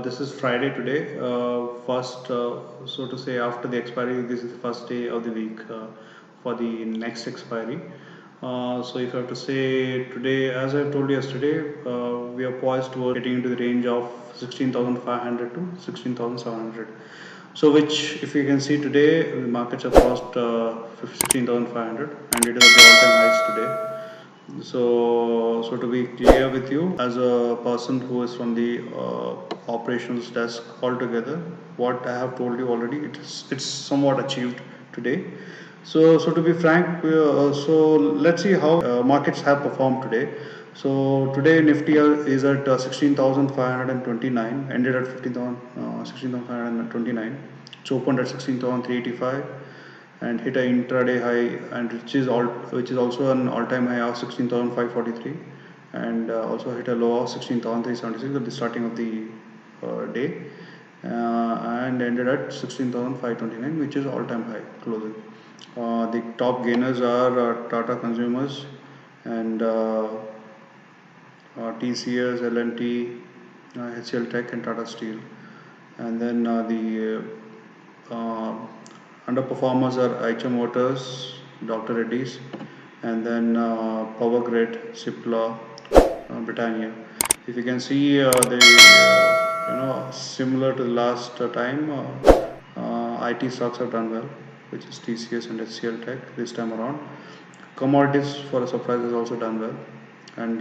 This is Friday today. First, so to say, after the expiry, this is the first day of the week for the next expiry. So, if I have to say today, as I told you yesterday, we are poised towards getting into the range of 16,500 to 16,700. So, which, if you can see today, the markets have crossed 16,500 and it is at the all-time highs today. So to be clear with you, as a person who is from the operations desk altogether, what I have told you already, it's somewhat achieved today. So to be frank, so let's see how markets have performed today. So today Nifty is at 16,529, ended at 16,529. It's opened at 16,385 and hit an intraday high, and which is also an all-time high of 16,543, and also hit a low of 16,376 at the starting of the day, and ended at 16,529, which is all-time high closing. The top gainers are Tata Consumers and TCS, L&T, HCL Tech, and Tata Steel. And then the underperformers are Aicha Motors, Dr. Reddy's, and then Power Grid, Cipla, Britannia. If you can see, similar to the last time, IT stocks have done well, which is TCS and HCL Tech this time around. Commodities, for a surprise, has also done well, and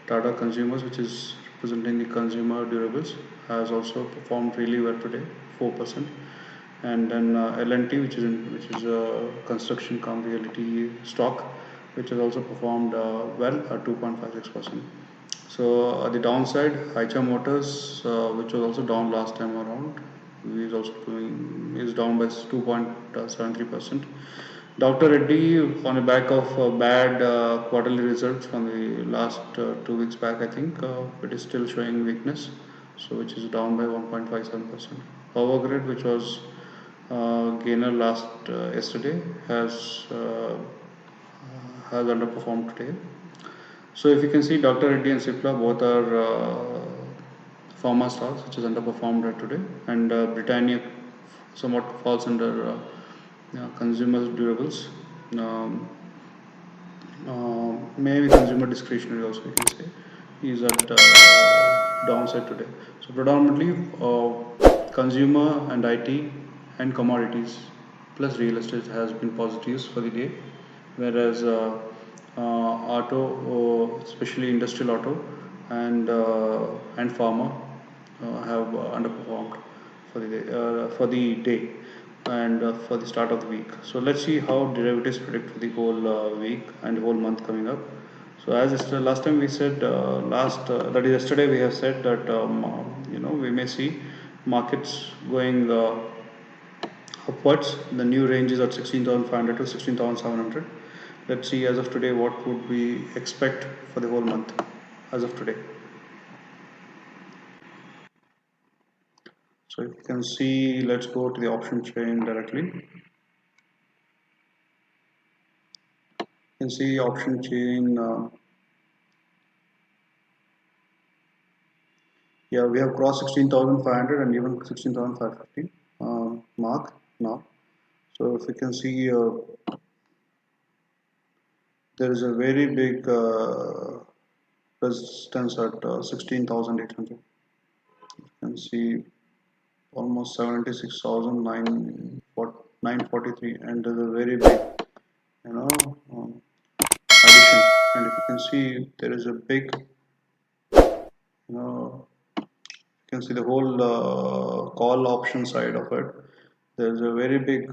Tata Consumers, which is representing the consumer durables, has also performed really well today, 4%. And then L&T, which is a construction cum realty stock, which has also performed well at 2.56%. So at the downside, Aicha Motors, which was also down last time around, is down by 2.73%. Dr. Reddy, on the back of bad quarterly results from the last 2 weeks back, I think it is still showing weakness, so which is down by 1.57%. Power Grid, which was gainer last yesterday, has underperformed today. So if you can see, Dr. Reddy and Cipla both are pharma stocks, which is underperformed today, and Britannia somewhat falls under consumer durables. Um, Maybe consumer discretionary also, you can say, is at downside today. So predominantly consumer and IT and commodities plus real estate has been positives for the day, whereas auto, especially industrial auto and pharma, have underperformed for the day and for the start of the week. So let's see how derivatives predict for the whole week and the whole month coming up. So as last time we said, that is yesterday, we have said that we may see markets going upwards. The new range is at 16,500 to 16,700. Let's see as of today what would we expect for the whole month as of today. So you can see, let's go to the option chain directly. You can see option chain. Yeah, we have crossed 16,500 and even 16,550 mark now. So if you can see, there is a very big resistance at 16,800. You can see almost 76,943, and there's a very big, addition. And if you can see, there is a big, you can see the whole call option side of it. There's a very big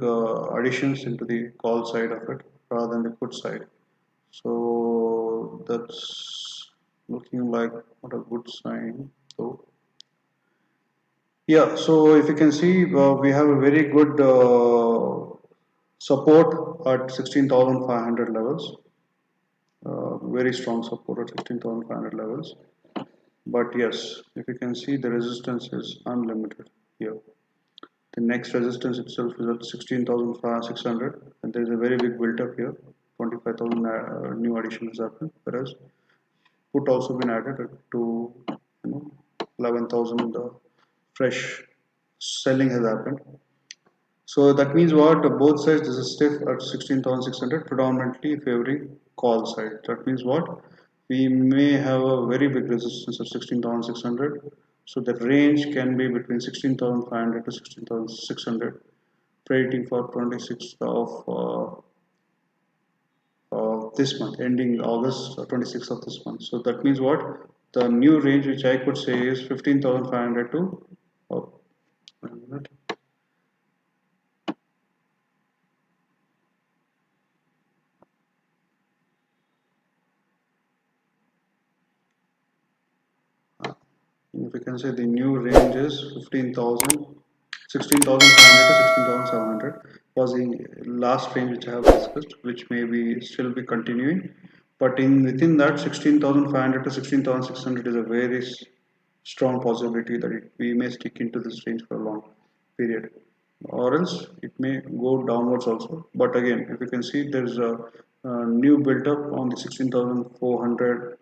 additions into the call side of it rather than the put side. So that's looking like not a good sign. So yeah, so if you can see, we have a very good support at 16,500 levels. Very strong support at 16,500 levels. But yes, if you can see, the resistance is unlimited here. The next resistance itself is at 16,600, and there is a very big build up here. 25,000 new addition has happened, whereas put also been added to 11,000 fresh selling has happened. So that means what? Both sides, this is stiff at 16,600, predominantly favoring call side. That means what? We may have a very big resistance of 16,600. So the range can be between 16,500 to 16,600, trading for 26th of this month, ending August 26th of this month. So that means what? The new range which I could say is 15,500 to uh, if we can say the new range is 15,000, 16,500 to 16,700 was the last range which I have discussed, which may be still be continuing. But in within that 16,500 to 16,600 is a very strong possibility that we may stick into this range for a long period, or else it may go downwards also. But again, if you can see, there's a new build up on the 16,400,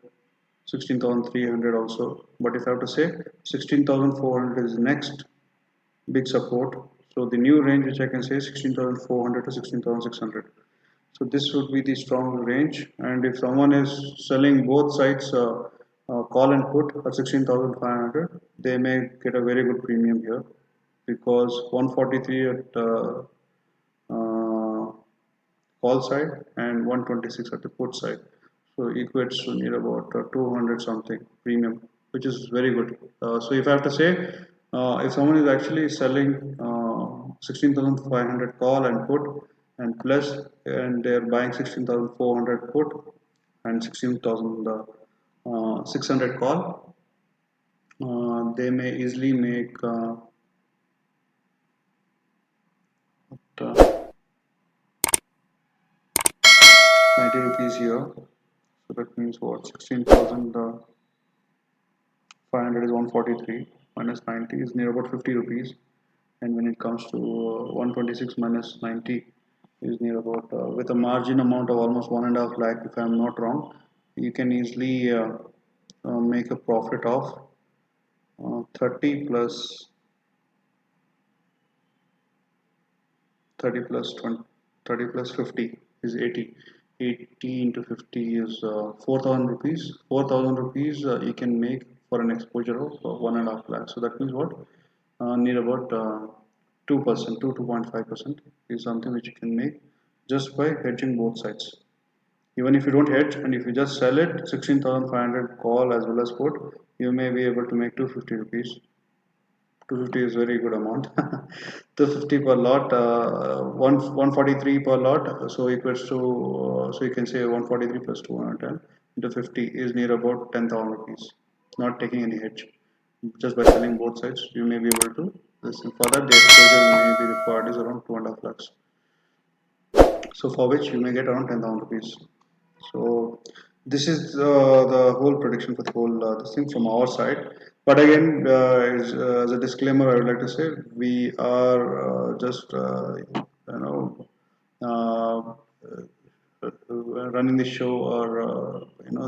16,300 also. But if I have to say, 16,400 is next big support. So the new range which I can say is 16,400 to 16,600. So this would be the strong range. And if someone is selling both sides, call and put at 16,500, they may get a very good premium here, because 143 at uh, call side and 126 at the put side. So equates to near about 200 something premium, which is very good. So if I have to say, if someone is actually selling 16,500 call and put and plus, and they're buying 16,400 put and 16,600 call, they may easily make uh, 90 rupees here. So that means what? 16,500 is 143 minus 90 is near about 50 rupees. And when it comes to 126 minus 90 is near about, with a margin amount of almost 1.5 lakh, if I'm not wrong, you can easily make a profit of 30 plus 30 plus 20, 30 plus 50 is 80. 80 into 50 is 4,000 rupees. 4,000 rupees you can make for an exposure of 1.5 lakh. So that means what? Near about 2%, 2.5% is something which you can make just by hedging both sides. Even if you don't hedge and if you just sell it, 16,500 call as well as put, you may be able to make 250 rupees. 250 is very good amount. 250 per lot, 143 per lot, so equals to, so you can say 143 plus 210 into 50 is near about 10,000 rupees, not taking any hedge. Just by selling both sides, you may be able to listen. For that, the exposure may be required is around 2.5 lakhs. So for which you may get around 10,000 rupees. So this is the whole prediction for the whole this thing from our side. But again, as a disclaimer, I would like to say we are just you know uh, running the show, or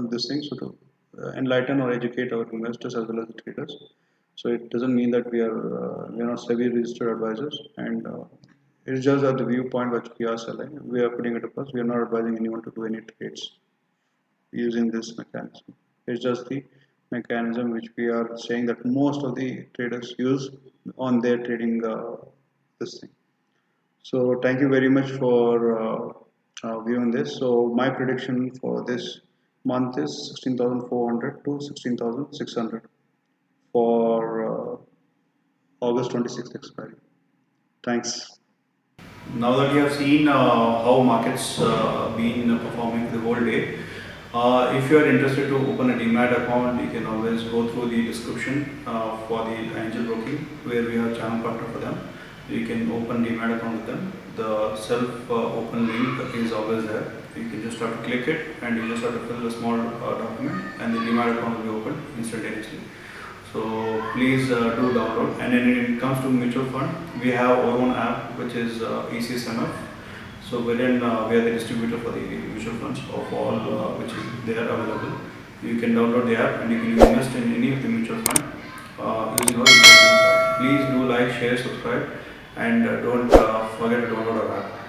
this thing, so to enlighten or educate our investors as well as the traders. So it doesn't mean that we are not SEBI registered advisors, and it's just at the viewpoint which we are selling. We are putting it across. We are not advising anyone to do any trades using this mechanism. It's just the mechanism which we are saying that most of the traders use on their trading this thing. So thank you very much for viewing this. So my prediction for this month is 16,400 to 16,600 for August 26th expiry. Thanks. Now that you have seen how markets been performing the whole day, if you are interested to open a demat account, you can always go through the description for the angel broking, where we have channel partner for them. You can open demat account with them. The self open link is always there. You can just have to click it, and you just have to fill a small document, and the demat account will be opened instantaneously. So please do download. And when it comes to mutual fund, we have our own app, which is ECSMF. So wherein we are the distributor for the mutual funds of all which is there available. You can download the app and you can invest in any of the mutual fund using our ECSMF app. please do like, share, subscribe, and don't forget to download our app.